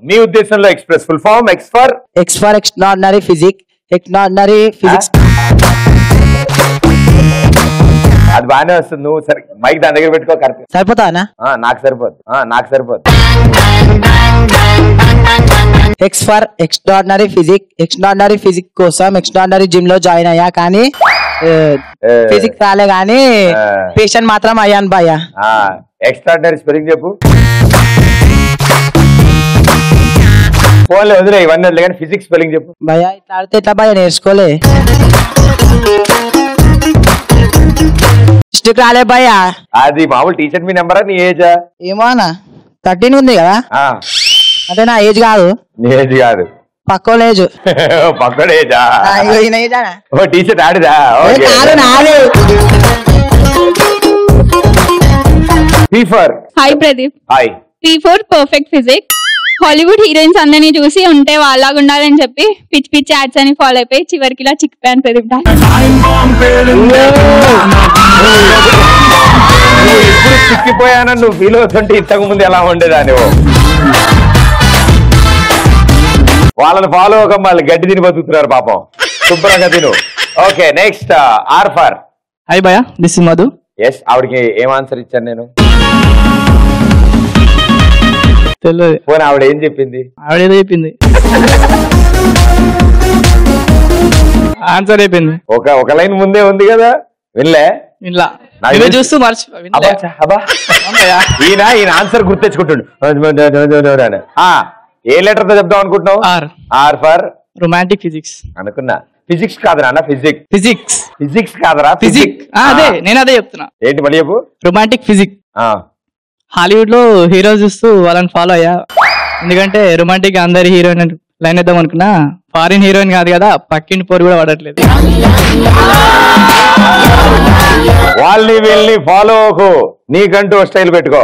మీ ఉద్దేశంలో express full form X for extraordinary physics. అది బాగానే వస్తుంది. నువ్వు సరే మైక్ దాని దగ్గర పెట్టుకో. కరెక్ట్ సరిపోతా నాకు సరిపోదు. X for extraordinary physics కోసం ఎక్స్ట్రాడినరీ జిమ్ లో జాయిన్ అయ్యా, కానీ ఫిజిక్స్ రాలే, కానీ పేషెంట్ మాత్రం అయ్యాను భయ్య. ఎక్స్ట్రాడినరీ స్పెల్లింగ్ చెప్పు. ఫోన్లో వదిలే ఇవన్నీ వదిలే, కానీ ఫిజిక్స్ స్పెల్లింగ్ చెప్పు భయ్య. ఇట్లా ఆడితే ఎట్లా భయ్య, నేర్చుకోలే. ఇష్టకు రాలే భయ్య. అది మామూలు టీచర్ మీ నెంబరా నీ ఏజా? ఏమో అన్న 13 ఉంది కదా, అంటే నా ఏజ్ కాదు. నీ ఏజ్ కాదు, పక్కోళ్ళ ఏజ్. పక్కోడ ఏజా? టీచర్ ఆడిదా? Hi Pradeep. Hi. P4 perfect physics. Hollywood heroines అందరినీ చూసి ఉంటే వాళ్ళగా ఉండాలని చెప్పి పిచ్చి పిచ్చి యాడ్స్ అని ఫాలో అయిపోయి చివరికి ఇలా చిక్కిపోయాను ప్రదీప్. ఎప్పుడు చిక్కిపోయానని నువ్వు ఫీల్ అవుతుంటే ఇంతకు ముందు ఎలా ఉండేదాని? వాళ్ళని ఫాలో అవ్వక వాళ్ళు గడ్డి తిని బతుకుతున్నారు పాపం. శుభ్రంగా తిను. Okay, next R for. Hi భయ్య, దిస్ ఇస్ మధు. ఎస్, ఆవిడకి ఏం ఆన్సర్ ఇచ్చాను నేను? తెలియదు. పోనీ ఆవిడ ఏం చెప్పింది? ఆవిడేదో చెప్పింది, ఆన్సర్ అయిపోయింది. ఒక లైన్ ముందే ఉంది కదా, వినలే? ఇలా చూస్తూ ఈయన ఆన్సర్ గుర్తెచ్చుకుంటుండు. ఏ లెటర్ తో చెప్దాం అనుకుంటున్నావు? R for రొమాంటిక్ ఫిజిక్స్ అనుకున్నా. ఫిజిక్స్ కాదురా అన్న, ఫిజిక్స్ కాదురా, అదే నేను అదే చెప్తున్నా. ఏంటి మళ్ళీ చెప్పు? Romantic physics. హాలీవుడ్ లో హీరోస్ చూస్తూ వాళ్ళని ఫాలో అయ్యా, ఎందుకంటే రొమాంటిక్ అందరి హీరోయిన్ లైన్ వేద్దాం అనుకున్నా. ఫారిన్ హీరోయిన్ కాదు కదా, పక్కింటి పోరు కూడా పడట్లేదు. వాళ్ళని వీళ్ళని ఫాలో అవ్వకు, నీకంటూ స్టైల్ పెట్టుకో.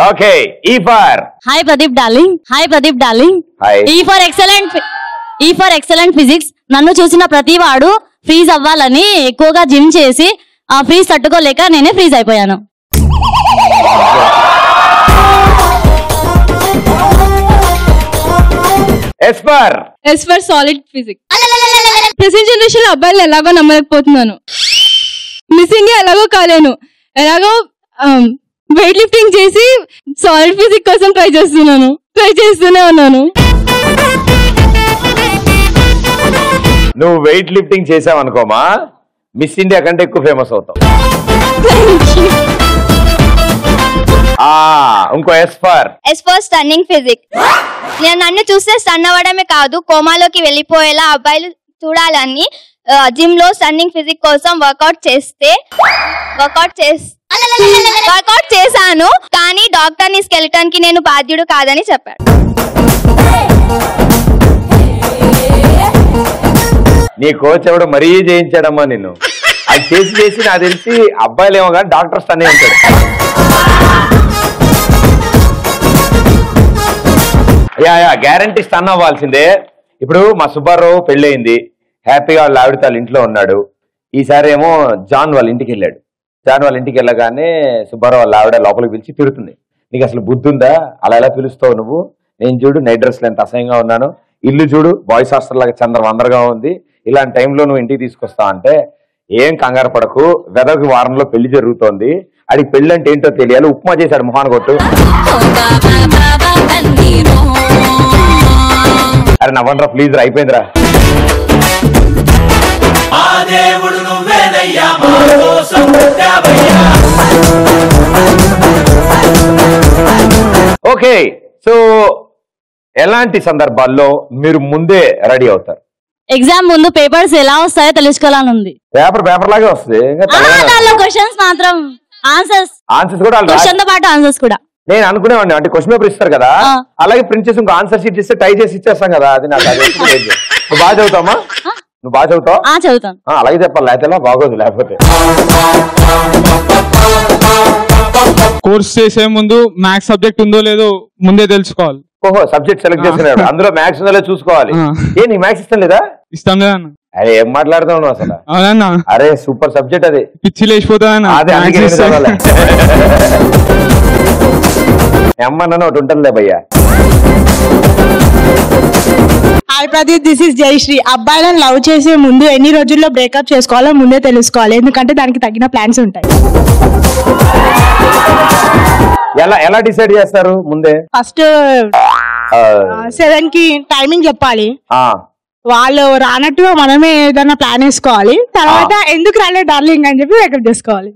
Okay, E for. Hi Pradeep darling. E for excellent physics. నన్ను చూసిన ప్రతి వాడు ఫ్రీజ్ అవ్వాలని ఎక్కువగా జిమ్ చేసి ఆ ఫ్రీజ్ తట్టుకోలేక నేనే ఫ్రీజ్ అయిపోయాను. S for solid physics. Present generation అబ్బాయిలు ఎలాగో నమ్మలేకపోతున్నాను. మిస్సింగ్ ఎలాగో కాలేను. ఎలాగో వెయిట్ లిఫ్టింగ్ చేసి సాలిడ్ ఫిజిక్స్ కోసం ట్రై చేస్తూనే ఉన్నాను. నువ్వు వెయిట్ లిఫ్టింగ్ చేసావు అనుకోమా, మిస్ ఇండియా కంటే ఎక్కువ ఫేమస్ అవుతావు. ఇంకో S for స్టన్నింగ్ ఫిజిక్స్. నేను నన్ను చూస్తే స్టన్ అవ్వడమే కాదు, కోమాలోకి వెళ్ళిపోయేలా అబ్బాయిలు చూడాలని జిమ్ లో స్టన్నింగ్ ఫిజిక్స్ కోసం వర్కౌట్ చేశాను, కానీ డాక్టర్ ని స్కెలిటన్ కి నేను బాధ్యుడు కాదని చెప్పాడు. నీ కోచ్ ఎవడు మరీ చేయించాడమ్మా నిన్ను. అది చేసి నాకు తెలిసి అబ్బాయిలు ఏమో కానీ డాక్టర్స్ అనే ఉంటాడు. గ్యారంటీ స్టన్ అవ్వాల్సిందే. ఇప్పుడు మా సుబ్బారావు పెళ్ళయింది, హ్యాపీగా వాళ్ళ ఆవిడ వాళ్ళ ఇంట్లో ఉన్నాడు. ఈసారి ఏమో జాన్ వాళ్ళ ఇంటికి వెళ్ళాడు. జాన్ వాళ్ళ ఇంటికి వెళ్ళగానే సుబ్బారావు వాళ్ళ ఆవిడ లోపలికి పిలిచి తిరుగుతుంది. నీకు అసలు బుద్ధి ఉందా? అలా ఎలా పిలుస్తావు నువ్వు? నేను చూడు నైట్ డ్రెస్లో ఎంత అసహ్యంగా ఉన్నాను, ఇల్లు చూడు బాయ్స్ హాస్టల్ లాగా చంద్రవందరగా ఉంది, ఇలాంటి టైంలో నువ్వు ఇంటికి తీసుకొస్తావు అంటే, ఏం కంగారు పడకు, వెదకి వారంలో పెళ్లి జరుగుతోంది, అడిగి పెళ్లి అంటే ఏంటో తెలియాలి, ఉప్మా చేశాడు మొహాన్ కొట్టు. అరే నవ్వండ్రా ప్లీజ్ రా, అయిపోయిందిరా. ఓకే, సో ఎలాంటి సందర్భాల్లో మీరు ముందే రెడీ అవుతారు? ఎగ్జామ్ ముందు పేపర్స్ ఎలా వస్తాయో తెలుసుకోవాలని ఉంది. పేపర్ లాగే వస్తుంది, క్వశ్చన్స్ మాత్రం ఆన్సర్స్ కూడా క్వశ్చన్ తో పాటు ఆన్సర్స్ కూడా. నేను అనుకునేవాడిని, అంటే క్వశ్చన్ పేపర్ ఇస్తారు కదా, అలాగే ప్రింట్ చేసి ఇంకో ఆన్సర్ షీట్ ఇస్తే టై చేసి ఇచ్చేస్తాం కదా. అది నాకు నువ్వు బాగా చదువుతావా? నువ్వు బాగా చదువుతావు? చదువుతాను. అలాగే చెప్పాలి, లేకపోతే బాగోదు. లేకపోతే కోర్స్ చేసే ముందు మ్యాథ్స్ సబ్జెక్ట్ ఉందో లేదో ముందే తెలుసుకోవాలి. ఓహో, సబ్జెక్ట్ సెలెక్ట్ చేసుకున్నాడు, అందులో మ్యాథ్స్ ఉందో లేదో చూసుకోవాలి. ఏ నీ మ్యాథ్స్ ఇస్తాం లేదా? ఇస్తాం కదా. అరే ఏం మాట్లాడుతావు నువ్వు అసలు? అవునన్నా, అరే సూపర్ సబ్జెక్ట్ అది, పిచ్చి లేచిపోతా. అదే అందుకే అమ్మనని ఒకటి ఉంటుందిలే భయ్యా. Hi Pradeep, this is Jayashree. అబ్బాయిలను లవ్ చేసే ముందు ఎన్ని రోజుల్లో బ్రేకప్ చేసుకోవాలో ముందే తెలుసుకోవాలి, ఎందుకంటే దానికి తగిన ప్లాన్స్ ఉంటాయి. ఎలా డిసైడ్ చేస్తారు ముందే? ఫస్ట్ 7 కి టైమింగ్ చెప్పాలి. వాళ్ళు రానట్టుగా మనమే ఏదైనా ప్లాన్ వేసుకోవాలి. తర్వాత ఎందుకు రాలేదు డార్లింగ్ అని చెప్పి బ్రేకప్ చేసుకోవాలి.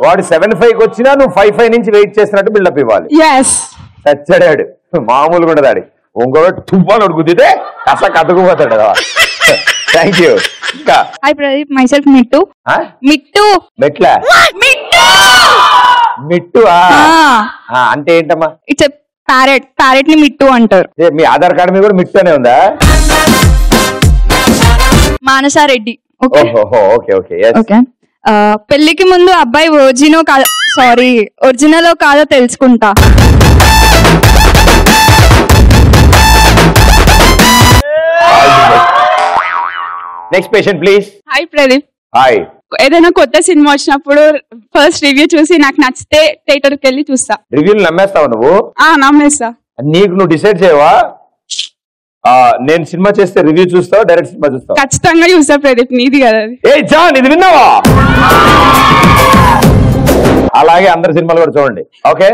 వాడు 7:05 వచ్చినా నువ్వు 5:05 నుంచి వెయిట్ చేసినట్టు బిల్డప్ ఇవ్వాలి. చచ్చాడాడు, మామూలుగా ఉండదాడు. ఇంకొకటి తుఫాను గుద్దితే అసలు కతుకుపోతాడు. Thank you. ఇంకా hi Pradeep, myself Mittu. మెట్లా మిట్టు అంటే ఏంటమ్మా? ఇట్స్ ప్యారెట్ ని మిట్టు అంటారు. మీ ఆధార్ కార్డు మీద కూడా మిట్టు అనే ఉందా? మానసారెడ్డి. ఓకే. పెళ్లికి ముందు అబ్బాయి ఒరిజినల్ కాదో తెలుసుకుంటా. Next patient please. Hi Pradeep. Hi. ఏదైనా కొత్త సినిమా వచ్చినప్పుడు ఫస్ట్ రివ్యూ చూసి నాకు నచ్చితే థియేటర్ కి వెళ్ళి చూస్తా. రివ్యూలు నమ్మేస్తావు నువ్వు? నమ్మేస్తా. నీకు నువ్వు డిసైడ్ చేయవా? నేను సినిమా చేస్తే రివ్యూ చూస్తావు, డైరెక్ట్ సినిమా చూస్తావు? ఖచ్చితంగా చూస్తా ప్రదీప్, నీది కదా అది. ఏ జాన్, ఇది విన్నావా? అలాగే అందరి సినిమాలు కూడా చూడండి. Okay,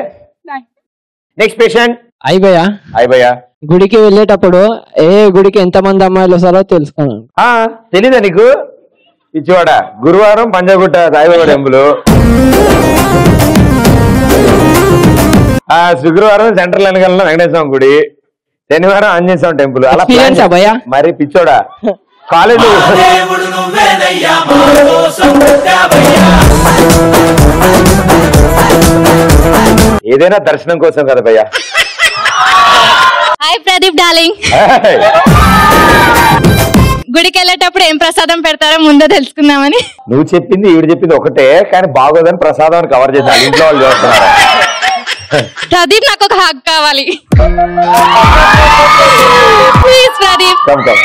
next patient. హాయ్ భయ్యా. గుడికి వెళ్ళేటప్పుడు ఏ గుడికి ఎంత మంది అమ్మాయిలు వస్తారో తెలుసుకున్నాను. తెలీదా నీకు? ఇచ్చివాడ గురువారం పంజాగుట్ట సాయిబాబా టెంపుల్, శుక్రవారం సెంట్రల్ వెనకాల వెంకటేశ్వర గుడి, శనివారం ఆంజనేయ స్వామి టెంపుల్. అలా మరి పిచ్చోడా కాలేజ్ ఏదైనా దర్శనం కోసం కదా భయ్యా. Hi Pradeep darling. గుడికి వెళ్ళేటప్పుడు ఏం ప్రసాదం పెడతారో ముందే తెలుసుకుందామని. నువ్వు చెప్పింది ఈవిడ చెప్పింది ఒకటే, కానీ బాగోదని ప్రసాదం కవర్ చేశాను. ఇంట్లో వాళ్ళు చూస్తున్నారు. ప్రదీప్ నాకు ఒక హగ్ కావాలి ప్లీజ్ ప్రదీప్. ఇంకా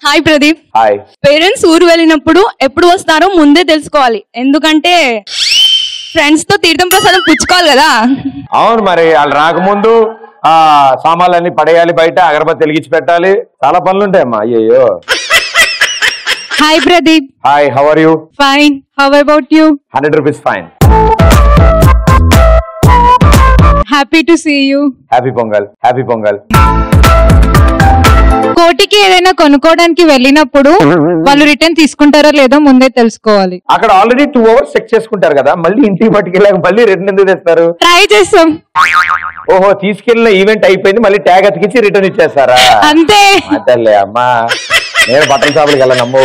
హాయ్ ప్రదీప్. హాయ్. పేరెంట్స్ ఊరు వెళ్ళినప్పుడు ఎప్పుడు వస్తారో ముందే తెలుసుకోవాలి, ఎందుకంటే ఫ్రెండ్స్ తో తీర్థం ప్రసాదం పుచ్చుకోవాలి కదా. అవును, మరి వాళ్ళు రాకముందు సామాన్లన్నీ పడేయాలి, బయట అగరబత్తి వెలిగించి పెట్టాలి, చాలా పనులు ఉంటాయమ్మా. అయ్యో. Hi Pradeep. Hi, how are you? Fine, how about you? 100 rupees fine. Happy to see you. Happy Pongal. Happy Pongal. కోటికి ఏదైనా కొనుక్కోవడానికి వెళ్ళినప్పుడు వాళ్ళు రిటర్న్ తీసుకుంటారో లేదో ముందే తెలుసుకోవాలి. అక్కడ ఆల్రెడీ 2 hours చెక్ చేసుకుంటారు కదా, మళ్ళీ ఇంటికి పట్టుకెళ్ళాక మళ్ళీ రిటర్న్ ఎందుకు తెస్తారు? ట్రై చేస్తాం. ఓహో, తీసుకెళ్ళిన ఈవెంట్ అయిపోయింది, మళ్ళీ ట్యాగ్ అతికించి రిటర్న్ ఇచ్చేస్తారా? అంతే. అంతేలే అమ్మా, నేను బట్టల షాపులకి వెళ్ళనమ్మో.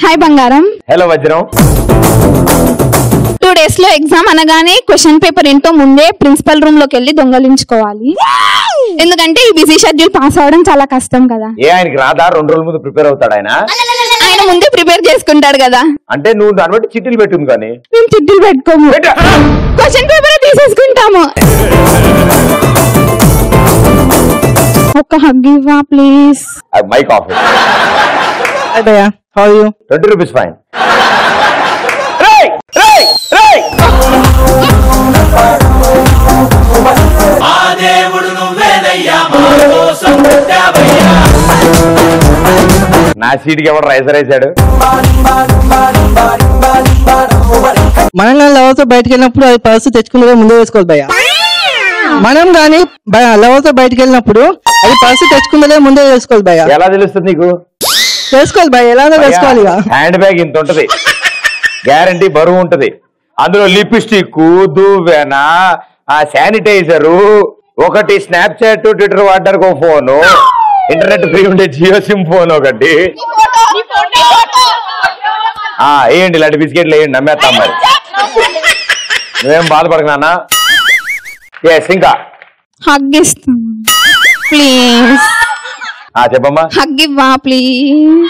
హాయ్ బంగారం. హలో వజ్రం. 2 days లో ఎగ్జామ్ అనగానే క్వశ్చన్ పేపర్ ఏంటో ముందే ప్రిన్సిపల్ రూమ్ లోకి వెళ్ళి దొంగలించుకోవాలి, ఎందుకంటే ఈ బిజీ షెడ్యూల్ పాస్ అవడం చాలా కష్టం కదా. ఆయనకి రాదా? 2 రోజుల ముందు ప్రిపేర్ అవుతాడు ఆయన ముందే ప్రిపేర్ చేసుకుంటాడు కదా. అంటే నువ్వు దాన్ని బట్టి చిట్టీలు పెట్టుంది. కానీ మేము చిట్టీలు పెట్టుకోము, క్వశ్చన్ పేపర్ తీసేసుకుంటాము. ఒక హగ్ ఇవ్వా please. Mic off. How you? 20 rupees fine. నా సీట్కి ఎవరు రైజర్ వేసాడు? మనం కానీ లవర్తో బయటకు వెళ్ళినప్పుడు అది పర్సు తెచ్చుకునే ముందే వేసుకోవాలి భయ్యా. మనం కానీ లవర్తో బయటకు వెళ్ళినప్పుడు అది పర్సు తెచ్చుకుందే ముందే వేసుకోవాలి భయ్యా. ఎలా తెలుస్తుంది నీకు? వేసుకోవాలి భయ్యా, ఎలాగో వేసుకోవాలి. హ్యాండ్ బ్యాగ్ ఇంత ఉంటది, గ్యారంటీ బరువు ఉంటది. అందులో లిప్స్టిక్, దువ్వెన, శానిటైజరు, ఒకటి స్నాప్చాట్, ట్విట్టర్ వాడడానికి ఒక ఫోను, ఇంటర్నెట్ ఫ్రీ ఉండే జియో సిమ్ ఫోన్ ఒకటి. వేయండి, ఇలాంటి బిస్కెట్లు వేయండి, నమ్మేస్తాం. మరి నువ్వేం బాధపడకు నాన్న. ఎస్ ఇంకా హగ్ ఇస్తాం ప్లీజ్. చెప్పమ్మా. హగ్ ఇవ్వా ప్లీజ్.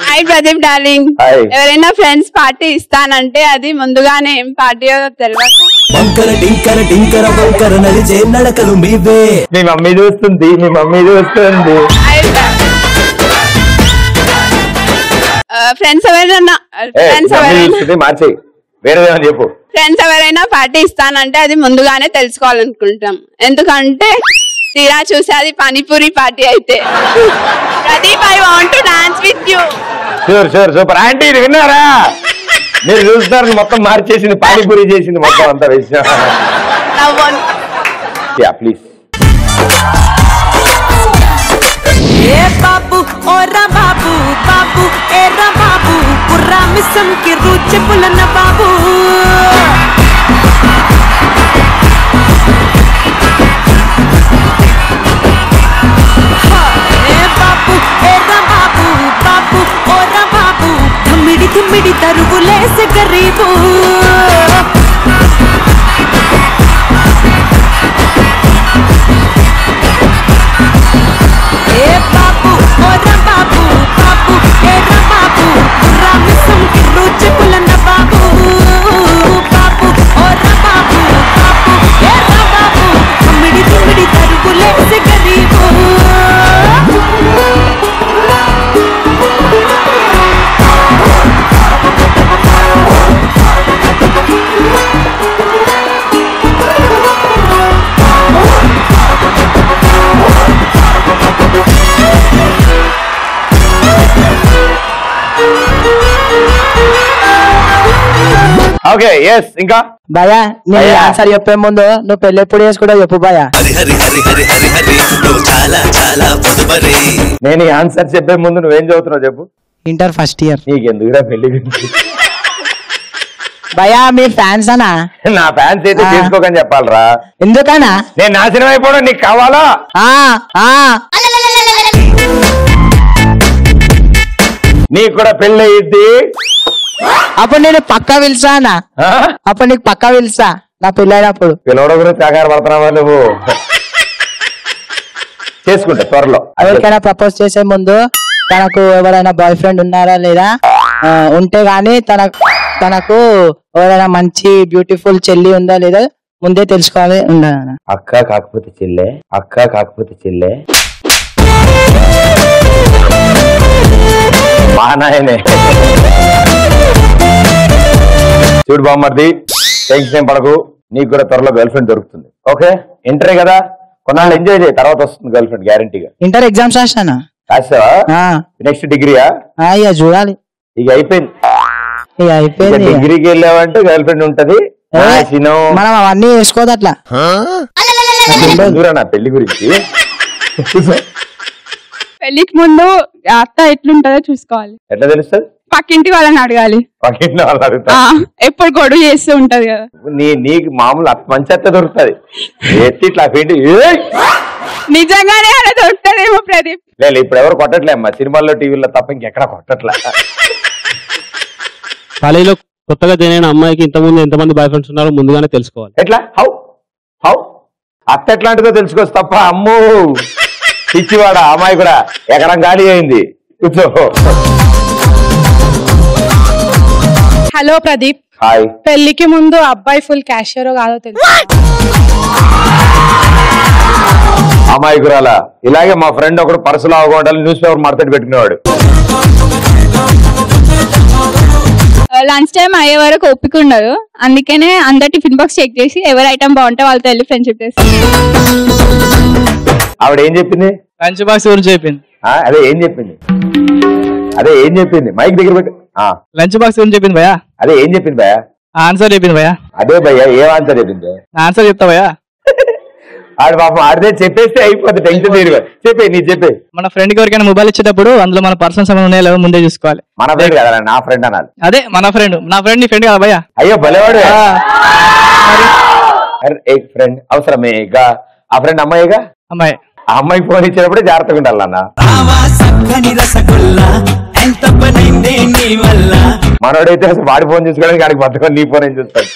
Hi Pradeep darling. ఎవరైనా ఫ్రెండ్స్ పార్టీ ఇస్తానంటే అది ముందుగానే ఏం పార్టీయో తెలియదు. మీ మమ్మీ చూస్తుంది, మీ మమ్మీ చూస్తుంది. ఫ్రెండ్స్ ఎవరైనా మార్చి వేరేదేమో చెప్పు. ఫ్రెండ్స్ ఎవరైనా పార్టీ ఇస్తానంటే అది ముందుగానే తెలుసుకోవాలనుకుంటాం. ఎందుకంటే తీరా చూసి అది పానీపూరి పార్టీ అయితే. Pradeep I want to dance with you. Sure super. Aunty విన్నారా, మీరు చూస్తున్నారు మొత్తం మార్చేసింది, పానీపూరి చేసింది మొత్తం అంతా విషయం. ప్లీజ్. ఏ బాబు ఓరా బాబు బాబు ఏరా బాబు పుర్రా మిస్సం కి రుచి పులన బాబు. ఏ బాబు ఏరా బాబు బాబు ఓరా బాబు ధమ్మిడి ధమ్మిడి తరుగులేసే గరీబు. ఏ బాబు ఓరా బాబు బాబు ఏరా బాబు పుర్రా మిస్సం కి రుచి పులన బాబు. బాబు ఓరా బాబు బాబు ఏరా బాబు ధమ్మిడి ధమ్మిడి తరుగులేసే గరీబు. ఓకే ఎస్ ఇంకా భయ నేను ఆన్సర్ చెప్పే ముందు నువ్వు పెళ్లి ఎప్పుడు చేసుకుంటా చెప్పు భయ. నేను ఈ ఆన్సర్ చెప్పే ముందు నువ్వేం చదువుతున్నావు చెప్పు. Inter first year. నీకెందుకురా పెళ్లి గురించి? భయ మీ ఫ్యాన్స్ అనా? నా ఫ్యాన్స్ అయితే తీసుకోకని చెప్పాలరా. ఎందుకనా? నేను నాశనం అయిపోవడం నీకు కావాలా? నీకు కూడా పెళ్లి అయ్యిద్ది. అప్పుడు నేను పక్కా పిలుసా అన్న. అప్పుడు నీకు పక్కా పిలుసా నా పెళ్ళైనప్పుడు. పిల్లడ గురించి ఆకార పడుతున్నావా నువ్వు? చేసుకుంటా త్వరలో. ఎవరికైనా ప్రపోజ్ చేసే ముందు తనకు ఎవరైనా బాయ్ ఫ్రెండ్ ఉన్నారా లేదా, ఉంటే గానీ తనకు ఎవరైనా మంచి బ్యూటిఫుల్ చెల్లి ఉందా లేదా ముందే తెలుసుకోవాలి. ఉండాలి. అక్క కాకపోతే చెల్లె, అక్క కాకపోతే చెల్లె మా నాయనే. చూడు బామ్మర్ది, టెన్షన్ ఏం పడకు, నీకు కూడా త్వరలో గర్ల్ ఫ్రెండ్ దొరుకుతుంది. ఓకే, ఇంటరే కదా, కొన్నాళ్ళు ఎంజాయ్ చేయి, తర్వాత వస్తుంది గర్ల్ ఫ్రెండ్ గ్యారంటీగా. ఇంటర్ ఎగ్జామ్స్ రాసానా? రాసావా? నెక్స్ట్ డిగ్రీయా? ఇక చూడాలి. ఇక అయిపోయింది. డిగ్రీకి వెళ్ళావంటే గర్ల్ ఫ్రెండ్ ఉంటది. మనం అవన్నీ వేసుకోదు అట్లా. నా పెళ్లి గురించి పెళ్లికి ముందు అత్త ఎట్లుంటుందో చూసుకోవాలి. ఎట్లా తెలుస్తుంది? పక్కింటి వాళ్ళని అడగాలి. పక్కింటి వాళ్ళని అడుగుతా? ఎప్పుడు గొడవ చేస్తూ ఉంటది కదా. నీకు మామూలు మంచి అత్త దొరుకుతుంది. ఎత్తి ఇట్లా పెట్టి నిజంగానే అలా దొరుకుతుందేమో ప్రదీప్. లేదు, ఇప్పుడు ఎవరు కొట్టట్లే అమ్మా, సినిమాల్లో టీవీలో తప్ప ఇంకెక్కడ కొట్టట్లే. కాలేజీలో కొత్తగా జాయిన్ అయిన అమ్మాయికి ఇంతకుముందు ఎంతమంది బాయ్ ఫ్రెండ్స్ ఉన్నారో ముందుగానే తెలుసుకోవాలి. ఎట్లా? హౌ అత్త ఎట్లాంటిదో తెలుసుకోవచ్చు తప్ప అమ్మో పిచ్చివాడ అమ్మాయి కూడా ఎకరం గాలి అయింది. కూర్చో. హలో ప్రదీప్. హాయ్. పెళ్లికి ముందు అబ్బాయి ఫుల్ క్యాషియరో కాదో తెలుసు. అమ్మాయి గురాలా ఇలాగే మా ఫ్రెండ్ ఒకడు పర్సులో అవగొండాలి న్యూస్ పేపర్ మార్కెట్ పెట్టుకునేవాడు. లంచ్ టైం అయ్యే వరకు ఒప్పిక ఉండదు, అందుకనే అందరు టిఫిన్ బాక్స్ చెక్ చేసి ఎవరి ఐటమ్ బాగుంటే వాళ్ళతో వెళ్ళి ఫ్రెండ్షిప్ చేస్తారు. ఆవిడ ఏం చెప్పింది? లంచ్ బాక్స్ గురించి చెప్పింది. అదే ఏం చెప్పింది? మైక్ దగ్గర పెట్టు. లంచ్ బాక్స్ గురించి చెప్పింది భయ్యా. అదే ఏం చెప్పింది భయ్యా? ఆన్సర్ చెప్పింది భయ్యా. అదే భయ్యా, ఏం ఆన్సర్ చెప్పింది? ఆన్సర్ చెప్తా భయ్యా. ఆడు పాపం ఆడితే చెప్పేస్తే అయిపోతుంది, టెన్షన్ తీరు. చెప్పే నీ చెప్పే. మన ఫ్రెండ్ కి ఎవరికైనా మొబైల్ ఇచ్చేటప్పుడు అందులో మన పర్సనల్స్ ఏమైనా ఉన్నాయో లేవో ముందే చూసుకోవాలి. మన ఫ్రెండ్ కదా, నా ఫ్రెండ్ అనాలి. అదే మన ఫ్రెండ్, నా ఫ్రెండ్ నీ ఫ్రెండ్ కదా భయ్యా. అయ్యో భలేవాడు. ఫ్రెండ్ అవసరమేగా, ఆ ఫ్రెండ్ అమ్మాయిగా, అమ్మాయి. ఆ అమ్మాయికి ఫోన్ ఇచ్చినప్పుడే జాగ్రత్తగా ఉండాలి అన్న. మనోడైతే అసలు వాడి ఫోన్ చూసుకోవడానికి ఆడికి బతకం, నీ ఫోన్ ఏం చూస్తాడు.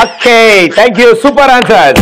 Okay, thank you, super answer.